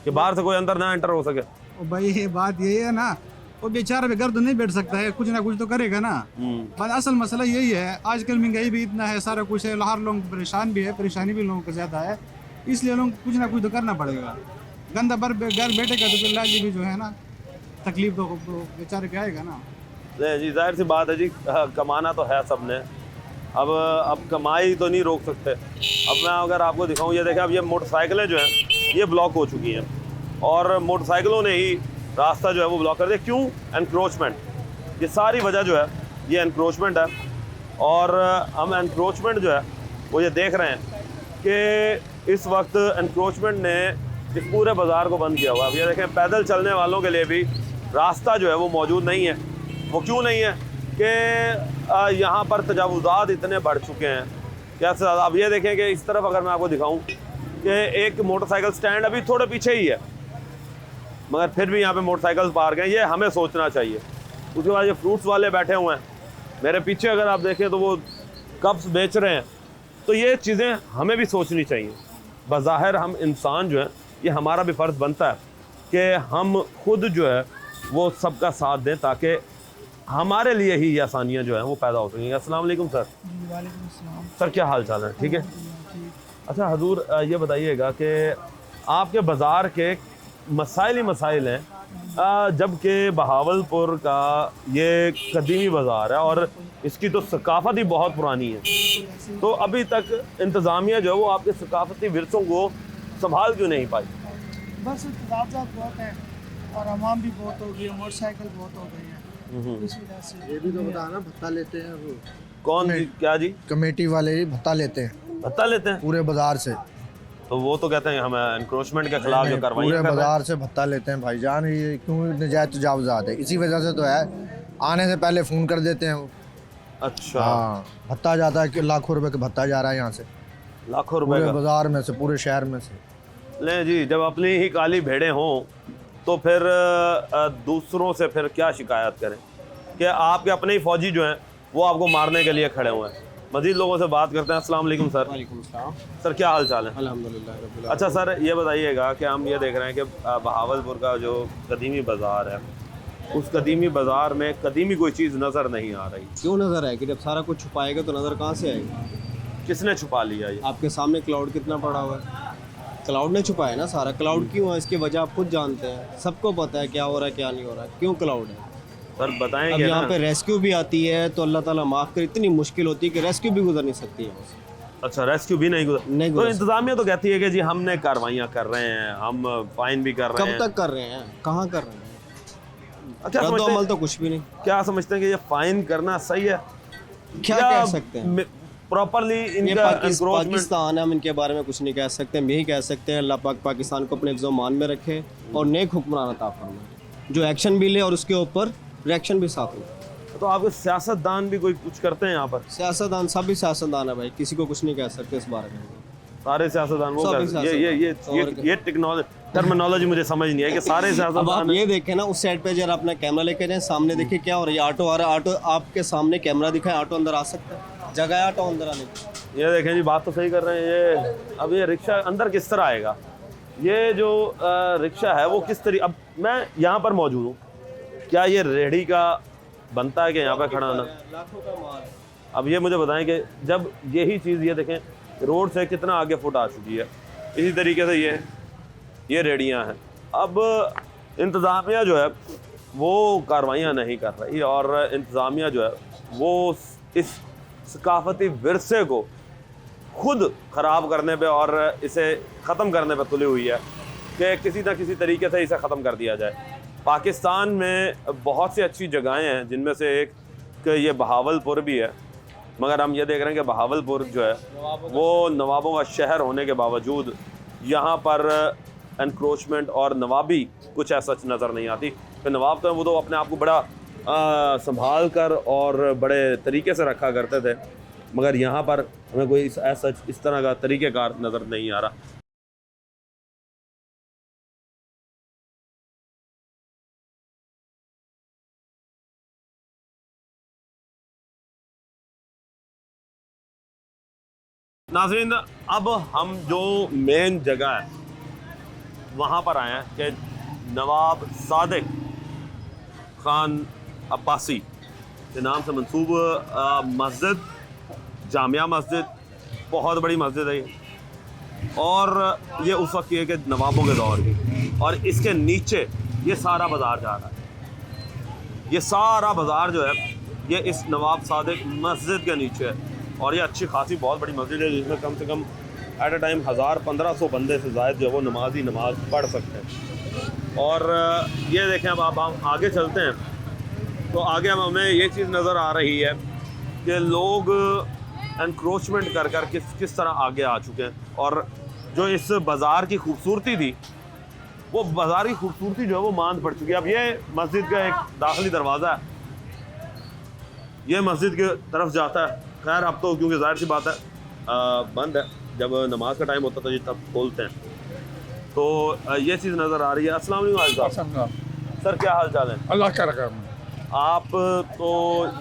कि बाहर से कोई अंदर ना एंटर हो सके। भाई ये बात यही है ना, वो बेचारा बेघर तो नहीं बैठ सकता है, कुछ ना कुछ तो करेगा ना। बस असल मसला यही है, आजकल महंगाई भी इतना है, सारा कुछ है, हर लोग परेशान भी है, परेशानी भी लोगों को ज़्यादा है, इसलिए लोग कुछ ना कुछ तो करना पड़ेगा। गंदा घर बैठेगा तो फिर लाजी भी जो है ना तकलीफ तो बेचारे के आएगा ना। नहीं जी, जाहिर सी बात है जी, कमाना तो है सबने, अब कमाई तो नहीं रोक सकते। अब मैं अगर आपको दिखाऊं, ये देखें, अब ये मोटरसाइकिलें जो हैं ये ब्लॉक हो चुकी हैं और मोटरसाइकिलों ने ही रास्ता जो है वो ब्लॉक कर दिया। क्यों? एनक्रोचमेंट। ये सारी वजह जो है ये एनक्रोचमेंट है, और हम एनक्रोचमेंट जो है वो ये देख रहे हैं कि इस वक्त एनक्रोचमेंट ने इस पूरे बाज़ार को बंद किया हुआ है। अब ये देखें, पैदल चलने वालों के लिए भी रास्ता जो है वो मौजूद नहीं है। वो क्यों नहीं है कि यहाँ पर तजावुज़ात इतने बढ़ चुके हैं। कैसे? अब ये देखें कि इस तरफ अगर मैं आपको दिखाऊं कि एक मोटरसाइकिल स्टैंड अभी थोड़े पीछे ही है, मगर फिर भी यहाँ पे मोटरसाइकिल पार्क हैं। ये हमें सोचना चाहिए। उसके बाद ये फ्रूट्स वाले बैठे हुए हैं, मेरे पीछे अगर आप देखें तो वो कप्स बेच रहे हैं। तो ये चीज़ें हमें भी सोचनी चाहिए। बज़ाहिर हम इंसान जो है, ये हमारा भी फ़र्ज़ बनता है कि हम खुद जो है वो सबका साथ दें ताकि हमारे लिए ही ये आसानियाँ जो हैं वो पैदा हो सकेंगी। अस्सलाम वालेकुम सर। वालेकुम अस्सलाम। सर क्या हाल चाल है? ठीक है। अच्छा हजूर, ये बताइएगा कि आपके बाज़ार के मसाइल ही मसाइल हैं, जबकि बहावलपुर का ये कदीमी बाज़ार है और इसकी तो सकाफ़त ही बहुत पुरानी है। तो अभी तक इंतज़ामिया जो है वो आपके सकाफ़ती विरसों को संभाल क्यों नहीं पाई? बस तजावुज़ात बहुत है और अवाम भी बहुत हो गई, मोटरसाइकिल बहुत हो गई है, इस वजह से। ये भी तो बताना, भत्ता लेते हैं वो। कौन जी? क्या जी? कमेटी वाले ही भत्ता लेते हैं। भत्ता लेते हैं पूरे बाजार से? तो वो तो कहते हैं हम एनक्रोचमेंट के खिलाफ जो कार्रवाई पूरे बाजार से भत्ता लेते हैं भाईजान। ये क्यों नजायज़ तजावुज़ात है, इसी वजह से तो है। आने से पहले फ़ोन कर देते हैं वो। अच्छा। हाँ, भत्ता जाता है कि लाखों रुपए का भत्ता जा रहा है यहाँ से, लाखों रुपए पूरे बाजार में से, पूरे शहर में से। ले जी, जब अपनी ही काली भेड़ें हों तो फिर दूसरों से फिर क्या शिकायत करें कि आपके अपने ही फौजी जो हैं वो आपको मारने के लिए खड़े हुए हैं। मज़ीद लोगों से बात करते हैं। अस्सलाम वालेकुम सर। वालेकुम सलाम। सर क्या हाल चाल है? अल्हम्दुलिल्लाह। अच्छा सर, ये बताइएगा कि हम ये देख रहे हैं कि बहावलपुर का जो कदीमी बाज़ार है उस कदीमी बाज़ार में कदीमी कोई चीज़ नज़र नहीं आ रही। क्यों नज़र आएगी? जब सारा कुछ छुपाएगा तो नज़र कहाँ से आएगी? किसने छुपा लिया ये? आपके सामने क्लाउड कितना पड़ा हुआ है, क्लाउड ने छुपाया ना सारा। क्लाउड क्यों है इसकी वजह आप खुद जानते हैं, सबको पता है क्या हो रहा है क्या नहीं हो रहा है, क्यों क्लाउड है। सर बताएंगे अब यहाँ ना। पे रेस्क्यू भी आती है तो अल्लाह ताला माफ़ करे, इतनी मुश्किल होती है कि रेस्क्यू भी गुजर नहीं सकती है। अच्छा, रेस्क्यू भी नहीं नहीं तो इंतजामिया तो कहती है कि जी हमने कार्रवाइयाँ कर रहे हैं, हम फाइन भी कर रहे हैं। कब तक कर रहे हैं, कहाँ कर रहे हैं? अच्छा, अमल तो कुछ भी नहीं। क्या समझते हैं कि ये फाइन करना सही है? क्या कह सकते हैं प्रॉपरली इनका पाकिस्तान है, हम इनके बारे में कुछ नहीं कह सकते। हम यही कह सकते हैं अल्लाह पाक पाकिस्तान को अपने हिफ्ज़-ओ-मान में रखे और नेक हुक्मरान अता फरमाए, जो एक्शन भी ले और उसके ऊपर रिएक्शन भी साथ हो। तो आपके सियासतदान भी कोई कुछ करते हैं यहाँ पर? सियासतदान सब भी सियासतदान है भाई, किसी को कुछ नहीं कह सकते इस बारे में। सारे सियासतदान वो ये टेक्नोलॉजी टर्मिनोलॉजी मुझे समझ नहीं है कि सारे सियासतदान। अब आप ये देखें ना, उस साइड पे जरा अपना कैमरा लेके जाएं, सामने देखिए क्या हो रहा है। ऑटो आ रहा है, ऑटो आपके सामने कैमरा दिखाए, ऑटो अंदर आ सकता है, जगह है ऑटो अंदर आने की। ये देखें जी, बात तो सही कर रहे हैं। ये अब ये रिक्शा अंदर किस तरह आएगा? ये जो रिक्शा है वो किस तरीके, अब मैं यहाँ पर मौजूद हूँ, क्या ये रेहड़ी का बनता है कि यहाँ पे खड़ा होना? लाखों का माल। अब ये मुझे बताएं कि जब यही चीज़, ये देखें रोड से कितना आगे फुट आ चुकी है, इसी तरीके से ये रेहड़ियाँ हैं। अब इंतज़ामिया जो है वो कार्रवाइयाँ नहीं कर रही और इंतज़ामिया जो है वो इस सकाफती विरसे को खुद ख़राब करने पे और इसे ख़त्म करने पे तुली हुई है कि किसी न किसी तरीके से इसे ख़त्म कर दिया जाए। पाकिस्तान में बहुत सी अच्छी जगहें हैं, जिनमें से एक ये बहावलपुर भी है, मगर हम ये देख रहे हैं कि बहावलपुर जो है वो नवाबों का शहर होने के बावजूद यहाँ पर एनक्रोचमेंट और नवाबी कुछ ऐसा नज़र नहीं आती। फिर नवाब तो वो तो अपने आप को बड़ा संभाल कर और बड़े तरीके से रखा करते थे, मगर यहाँ पर हमें कोई ऐसा इस तरह का तरीक़ेकार नज़र नहीं आ रहा। नाज़रीन, अब हम जो मेन जगह है वहाँ पर आए हैं कि नवाब सादिक ख़ान अब्बासी के नाम से मंसूब मस्जिद, जामिया मस्जिद, बहुत बड़ी मस्जिद है ये, और ये उस वक्त की है कि नवाबों के दौर की, और इसके नीचे ये सारा बाज़ार जा रहा है। ये सारा बाज़ार जो है ये इस नवाब सादिक मस्जिद के नीचे है, और ये अच्छी खासी बहुत बड़ी मस्जिद है जिसमें कम से कम एट अ टाइम 1000-1500 बंदे से ज़ायद जो है वो नमाज पढ़ सकते हैं। और ये देखें, अब आप हम आगे चलते हैं तो आगे हमें ये चीज़ नज़र आ रही है कि लोग एनक्रोचमेंट कर कर किस तरह आगे आ चुके हैं, और जो इस बाज़ार की खूबसूरती थी वो बाज़ार की खूबसूरती जो है वो मांद पड़ चुकी है। अब ये मस्जिद का एक दाखिली दरवाज़ा है, ये मस्जिद की तरफ जाता है। खैर अब तो क्योंकि जाहिर सी बात है बंद है, जब नमाज का टाइम होता था जी तब खोलते हैं। तो ये चीज़ नज़र आ रही है। अस्सलाम वालेकुम सर, क्या हाल चाल है? अल्लाह का रकम। आप तो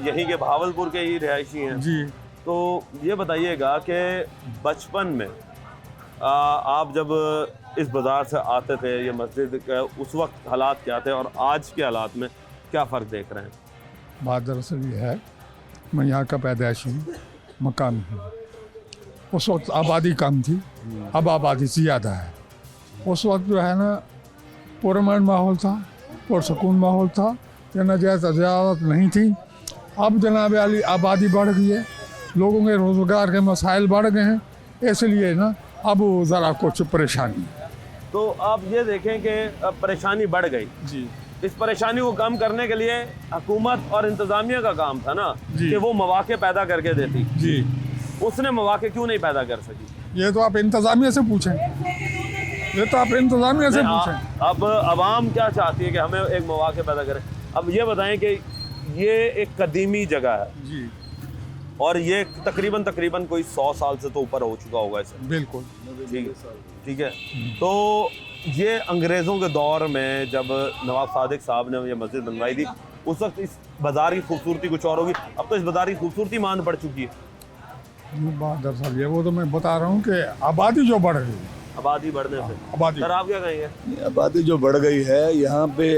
यहीं के बहावलपुर के ही रिहायशी हैं जी। तो ये बताइएगा कि बचपन में आप जब इस बाज़ार से आते थे, ये मस्जिद का उस वक्त हालात क्या थे और आज के हालात में क्या फ़र्क देख रहे हैं? बात दरअसल ये है, मैं यहाँ का पैदाइशी मकान हूँ। उस वक्त आबादी कम थी, अब आबादी ज़्यादा है। उस वक्त जो है ना पुरअमन माहौल था, पुरसकून माहौल था, या नाजायज़ तजारत नहीं थी। अब जनाब अली आबादी बढ़ गई है, लोगों के रोज़गार के मसाइल बढ़ गए हैं, इसलिए ना अब ज़रा कुछ परेशानी है। तो आप ये देखें कि परेशानी बढ़ गई जी। इस परेशानी को कम करने के लिए हुकूमत और इंतज़ामिया का काम था ना कि वो मौके पैदा करके देती जी। उसने मौके क्यों नहीं पैदा कर सकी? ये तो आप इंतज़ामिया से पूछें, ये तो आप इंतज़ामिया से पूछें। अब आवाम क्या चाहती है कि हमें एक मौके पैदा करें। अब ये बताएं कि ये एक कदीमी जगह है जी, और ये तकरीबन कोई 100 साल से तो ऊपर हो चुका होगा इसे। बिल्कुल ठीक है। तो ये अंग्रेज़ों के दौर में जब नवाब सादिक साहब ने ये मस्जिद बनवाई थी, उस वक्त इस बाज़ार की खूबसूरती कुछ और होगी। अब तो इस बाज़ार की खूबसूरती मांद पड़ चुकी है। बात दरअसल ये वो तो मैं बता रहा हूँ कि आबादी जो बढ़ गई है, आबादी बढ़ने से आबादी। सर आप क्या कहेंगे? आबादी जो बढ़ गई है, यहाँ पे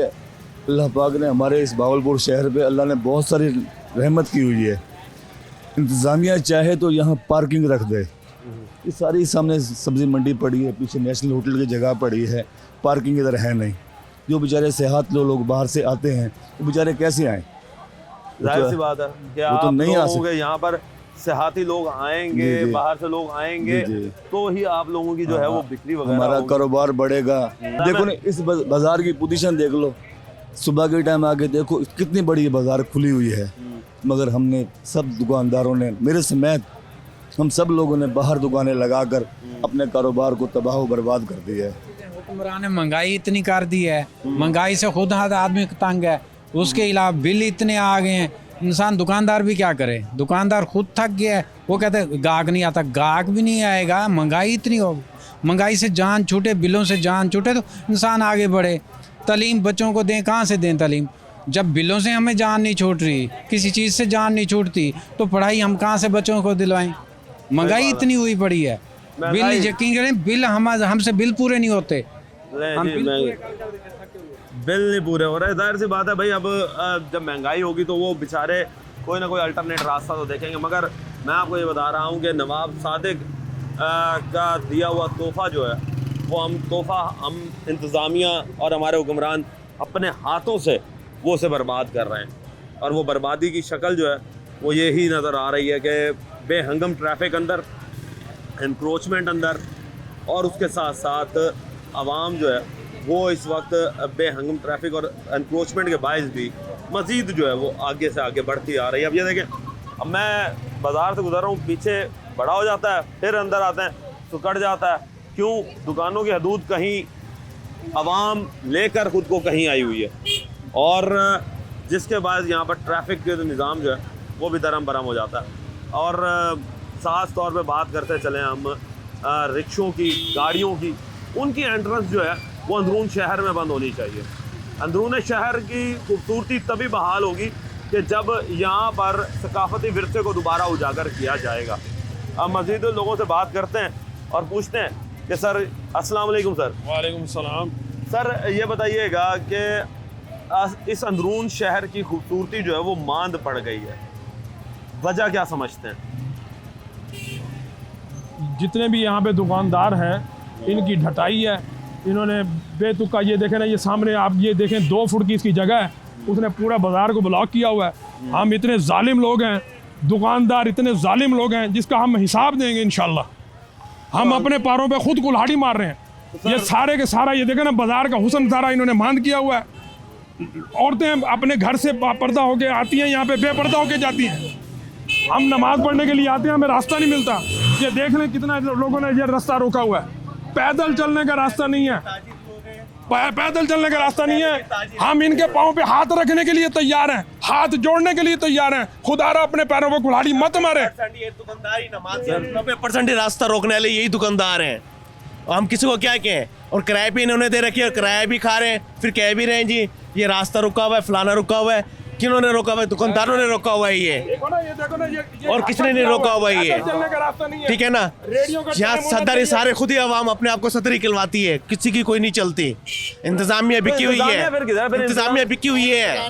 अल्लाह पाक ने हमारे इस भावलपुर शहर पे अल्लाह ने बहुत सारी रहमत की हुई है। इंतज़ामिया चाहे तो यहाँ पार्किंग रख दे। ये सारी सामने सब्ज़ी मंडी पड़ी है, पीछे नेशनल होटल की जगह पड़ी है, पार्किंग इधर है नहीं। जो बेचारे सेहत लोग बाहर से आते हैं वो बेचारे कैसे आएँ? जाहिर सी बात है कि आप तो नहीं आ लोगों के यहाँ पर सेहाती लोग आएंगे, बाहर से लोग आएंगे, तो ही आप लोगों की जो है वो बिक्री वगैरह हमारा कारोबार बढ़ेगा। देखो ना इस बाजार की पोजीशन देख लो, सुबह के टाइम आके देखो कितनी बड़ी बाजार खुली हुई है, मगर हमने सब दुकानदारों ने, मेरे समेत हम सब लोगों ने बाहर दुकानें लगाकर अपने कारोबार को तबाह बर्बाद कर दिया है। हुक्मरान ने महंगाई इतनी कर दी है, महंगाई से खुद हाथ आदमी तंग है, उसके अलावा बिल इतने आ गए हैं, इंसान दुकानदार भी क्या करे, दुकानदार खुद थक गया है। वो कहते हैं गाहक नहीं आता, गाहक भी नहीं आएगा, महंगाई इतनी हो, महंगाई से जान छूटे, बिलों से जान छूटे तो इंसान आगे बढ़े। तालीम बच्चों को दें, कहाँ से दें तालीम? जब बिलों से हमें जान नहीं छूट रही, किसी चीज़ से जान नहीं छूटती, तो पढ़ाई हम कहाँ से बच्चों को दिलवाएं? महंगाई इतनी हुई पड़ी है, बिल यकीन करें, बिल हमसे बिल पूरे नहीं होते, बिल नहीं पूरे हो रहे। जाहिर सी बात है भाई, अब जब महंगाई होगी तो वो बेचारे कोई ना कोई अल्टरनेट रास्ता तो देखेंगे। मगर मैं आपको ये बता रहा हूँ कि नवाब सादिक का दिया हुआ तोहफ़ा जो है वो हम इंतज़ामिया और हमारे हुक्मरान अपने हाथों से वो उसे बर्बाद कर रहे हैं। और वो बर्बादी की शक्ल जो है वो यही नज़र आ रही है कि बेहंगम ट्रैफिक अंदर, इंक्रोचमेंट अंदर, और उसके साथ साथ आवाम जो है वो इस वक्त बेहंगम ट्रैफिक और इंक्रोचमेंट के बायस भी मज़ीद जो है वो आगे से आगे बढ़ती आ रही है। अब ये देखें, अब मैं बाज़ार से गुजर रहा हूँ, पीछे बड़ा हो जाता है, फिर अंदर आते हैं तो कट जाता है। क्यों? दुकानों की हदूद कहीं आवाम लेकर ख़ुद को कहीं आई हुई है, और जिसके बाद यहाँ पर ट्रैफिक के निज़ाम जो है वो भी दरम बरम हो जाता है। और ख़ास तौर पे बात करते चलें हम रिक्शों की, गाड़ियों की, उनकी एंट्रेंस जो है वो अंदरून शहर में बंद होनी चाहिए। अंदरून शहर की खूबसूरती तभी बहाल होगी कि जब यहाँ पर सकाफती विरसे को दोबारा उजागर किया जाएगा। अब मज़ीद लोगों से बात करते हैं और पूछते हैं कि सर अस्सलाम वालेकुम। सर वालेकुम सलाम। सर ये बताइएगा कि इस अंदरून शहर की खूबसूरती जो है वो मांद पड़ गई है, वजह क्या समझते हैं? जितने भी यहाँ पे दुकानदार हैं इनकी ढटाई है, इन्होंने बेतुका, ये देखें ना, ये सामने आप ये देखें 2 फुट की इसकी जगह है, उसने पूरा बाजार को ब्लॉक किया हुआ है। हम इतने जालिम लोग हैं, दुकानदार इतने जालिम लोग हैं जिसका हम हिसाब देंगे इंशाल्लाह। हम अपने पैरों पे खुद कुल्हाड़ी मार रहे हैं। ये सारे के सारा ये देखें ना, बाजार का हुस्न सारा इन्होंने मांद किया हुआ है। औरतें अपने घर से पर्दा होके आती हैं, यहाँ पे बेपर्दा होके जाती हैं। हम नमाज पढ़ने के लिए आते हैं, हमें रास्ता नहीं मिलता। ये देख लें कितना लोगों ने ये रास्ता रोका हुआ है, पैदल चलने का रास्ता नहीं है, पैदल चलने का रास्ता नहीं है। हम इनके पाँव पे हाथ रखने के लिए तैयार हैं, हाथ जोड़ने के लिए तैयार हैं। खुदारा अपने पैरों पे कुल्हाड़ी मत मारे। 90% रास्ता रोकने वाले यही दुकानदार हैं, हम किसी को क्या कहें? और किराए पे इन्होंने दे रखी है, और किराया भी खा रहे हैं, फिर कह भी रहे हैं जी ये रास्ता रुका हुआ है, फलाना रुका हुआ है। किन्होंने रोका हुआ है? दुकानदारों ने रोका हुआ है ये, और किसने नहीं रोका हुआ है ये, ठीक है ना? यहाँ सदर सारे खुद ही आवाम अपने आप को सदरी खिलवाती है, किसी की कोई नहीं चलती। इंतजामिया बिकी हुई है, इंतजामिया बिकी हुई है,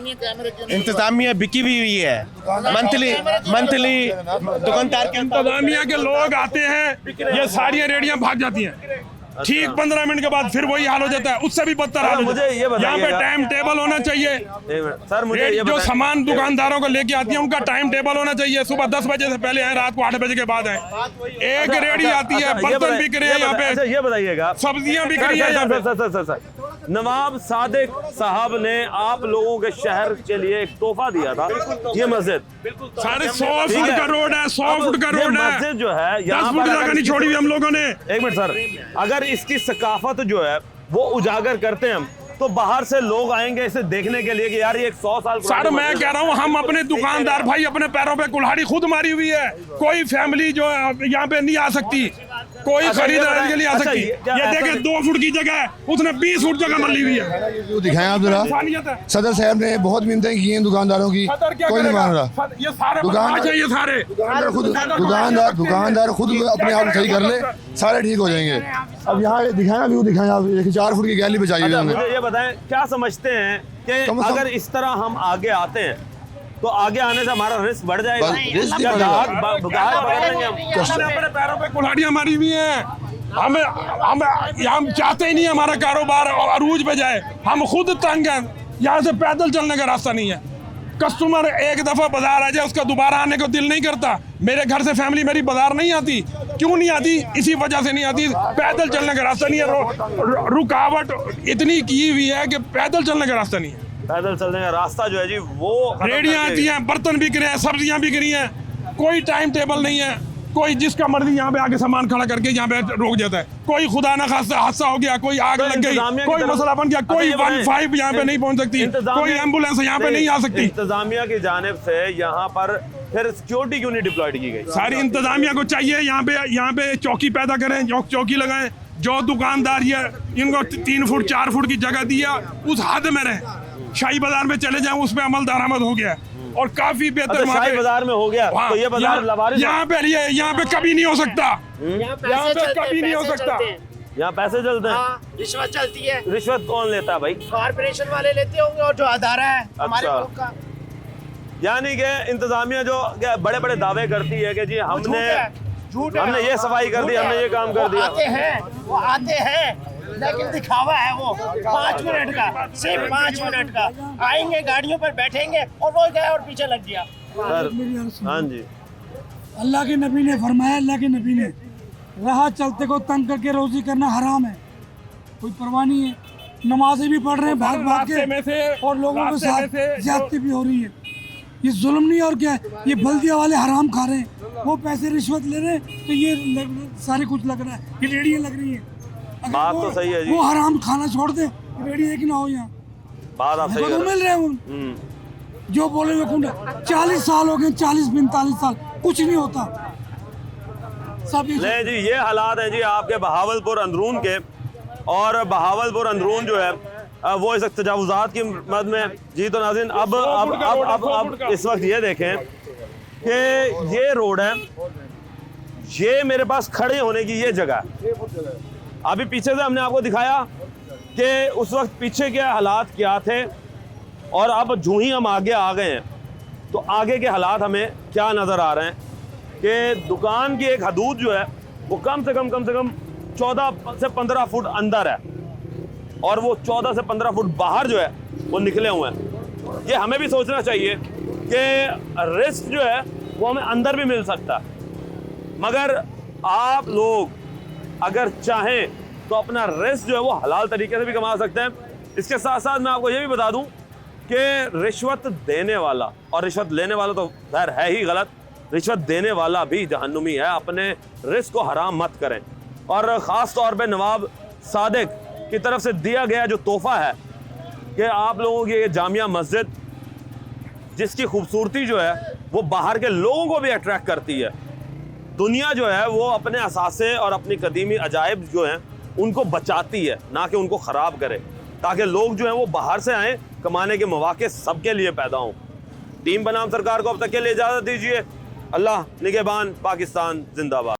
इंतजामिया बिकी भी हुई है। मंथली दुकानदार के इंतजामिया के लोग आते हैं, ये सारी रेडियां भाग जाती हैं, ठीक 15 मिनट के बाद फिर वही हाल हो जाता है, उससे भी बदतर हाल हो जाता है। यहाँ पे टाइम टेबल होना चाहिए। सर मुझे ये जो सामान दुकानदारों को लेके आती है उनका टाइम टेबल होना चाहिए। सुबह 10 बजे से पहले है, रात को 8 बजे के बाद है। एक रेडी आती है, बर्तन बिक रहे हैं यहाँ पे, ये बताइएगा, सब्जियां बिक रही है। सर नवाब सादिक साहब ने आप लोगों के शहर के लिए एक तोहफा दिया था, ये मस्जिद। साढ़े 100 फुट का रोड है, 100 फुट का रोड है, मस्जिद जो है 10 फुट जगह नहीं छोड़ी हुई हम लोगों ने। एक मिनट सर, अगर इसकी सकाफत जो है वो उजागर करते हैं हम, तो बाहर से लोग आएंगे इसे देखने के लिए कि यार ये 100 साल। सर मैं कह रहा हूँ, हम अपने दुकानदार भाई अपने पैरों पे कुल्हाड़ी खुद मारी हुई है, कोई फैमिली जो है यहाँ पे नहीं आ सकती। कोई अच्छा, खरीदारी के लिए आ अच्छा, सकती ये देखे 2 फुट की जगह है, उसने 20 फुट जगह मल्ली हुई है। जो दिखाएं आप जरा, सदर साहब ने बहुत मिन्नतें की हैं दुकानदारों की, कोई नहीं मान रहा। ये सारे दुकान चाहिए, सारे दुकानदार खुद अपने आप सही कर ले, सारे ठीक हो जाएंगे। अब यहाँ दिखाएं, व्यू दिखाएं आप, देखिए 4 फुट की गैली बचाई हुई है। मुझे ये बताएं, क्या समझते हैं कि अगर इस तरह हम आगे आते हैं तो आगे आने से हमारा रिस्क बढ़ जाएगा? अपने पैरों पे कुल्हाड़ियां मारी हुई हैं। हम चाहते ही नहीं हमारा कारोबार अरूज पे जाए, हम खुद तंग हैं, यहाँ से पैदल चलने का रास्ता नहीं है। कस्टमर एक दफा बाजार आ जाए उसका दोबारा आने को दिल नहीं करता। मेरे घर से फैमिली मेरी बाजार नहीं आती, क्यों नहीं आती? इसी वजह से नहीं आती, पैदल चलने का रास्ता नहीं है। रुकावट इतनी की हुई है कि पैदल चलने का रास्ता नहीं है। पैदल चलने का रास्ता जो है जी वो रेडियां आती हैं, बर्तन बिक रहे हैं, सब्जियां बिक रही हैं, कोई टाइम टेबल नहीं है। कोई जिसका मर्जी यहाँ पे आके सामान खड़ा करके यहाँ पे रोक जाता है। कोई खुदा ना खास्ता हादसा हो गया, कोई आग लग गई, कोई मसला बन गया, कोई 15 यहाँ पे नहीं पहुँच सकती, कोई एम्बुलेंस यहाँ पे नहीं आ सकती। इंतजामिया की जानिब से यहाँ पर फिर सिक्योरिटी क्यों नहीं डिप्लॉयड की गई? सारी इंतजामिया को चाहिए यहाँ पे चौकी पैदा करें, चौकी लगाएं। जो दुकानदार ये इनको 3 फुट 4 फुट की जगह दी है उस हद में रहे। शाही बाजार में चले जाएं, उसमें अमल दरामद हो गया और काफी बेहतर। शाही बाजार में हो गया तो ये बाजार लवारिस यहाँ पे कभी नहीं हो सकता, यहाँ पे कभी नहीं हो सकता। यहाँ पैसे चलते हैं, रिश्वत चलती है। रिश्वत कौन लेता है भाई? कॉर्पोरेशन वाले लेते होंगे और जो अदारा है हमारे मुल्क का। यानी कि इंतजामिया जो बड़े बड़े दावे करती है कि जी हमने ये सफाई कर दी, हमने ये काम कर दिया। वो आते हैं लेकिन दिखावा है वो 5 मिनट का, सिर्फ 5 मिनट का। आएंगे गाड़ियों पर बैठेंगे और वो गए और पीछे लग गया। हाँ जी, अल्लाह के नबी ने फरमाया, अल्लाह के नबी ने, राह चलते को तंग करके रोजी करना हराम है, कोई परवाह नहीं है। नमाजें भी पढ़ रहे हैं भाग भाग के और लोगों के साथ ज्यादती भी हो रही है। ये जुल्म नहीं और क्या है, ये बल्दिया वाले हराम खा रहे हैं, वो पैसे रिश्वत ले रहे हैं, तो ये सारे कुछ लग रहा है, ये रेडियाँ लग रही है। बात तो सही है जी, वो हराम खाना छोड़ दे, रेडी एक ना हो यहाँ। बात आप सही तो मिल रहे हैं जो बोले वो कुंडा। 40 साल हो गए, 40-45 साल, कुछ नहीं होता सब। नहीं जी, ये हालात हैं जी आपके बहावलपुर अंदरून के। और बहावलपुर अंदरून जो है वो इस तजावुज़ात की मद में जी। तो नाज़रीन अब इस वक्त ये देखें कि ये रोड है, ये मेरे पास खड़े होने की ये जगह है। अभी पीछे से हमने आपको दिखाया कि उस वक्त पीछे के हालात क्या थे और अब जो ही हम आगे आ गए हैं तो आगे के हालात हमें क्या नज़र आ रहे हैं कि दुकान की एक हदूद जो है वो कम से कम 14 से 15 फुट अंदर है और वो 14 से 15 फुट बाहर जो है वो निकले हुए हैं। ये हमें भी सोचना चाहिए कि रिस्क जो है वो हमें अंदर भी मिल सकता है, मगर आप लोग अगर चाहें तो अपना रिस्क जो है वो हलाल तरीके से भी कमा सकते हैं। इसके साथ साथ मैं आपको ये भी बता दूं कि रिश्वत देने वाला और रिश्वत लेने वाला तो खैर है ही गलत, रिश्वत देने वाला भी जहन्नुमी है। अपने रिस्क को हराम मत करें। और ख़ास तौर पे नवाब सादिक की तरफ से दिया गया जो तोहफ़ा है कि आप लोगों की ये जामिया मस्जिद जिसकी खूबसूरती जो है वो बाहर के लोगों को भी अट्रैक्ट करती है। दुनिया जो है वो अपने असासे और अपनी कदीमी अजायब जो हैं उनको बचाती है, ना कि उनको ख़राब करे, ताकि लोग जो हैं वो बाहर से आएँ, कमाने के मौके सबके लिए पैदा हों। टीम बनाम सरकार को अब तक के लिए इजाज़त दीजिए। अल्लाह निगहबान, पाकिस्तान जिंदाबाद।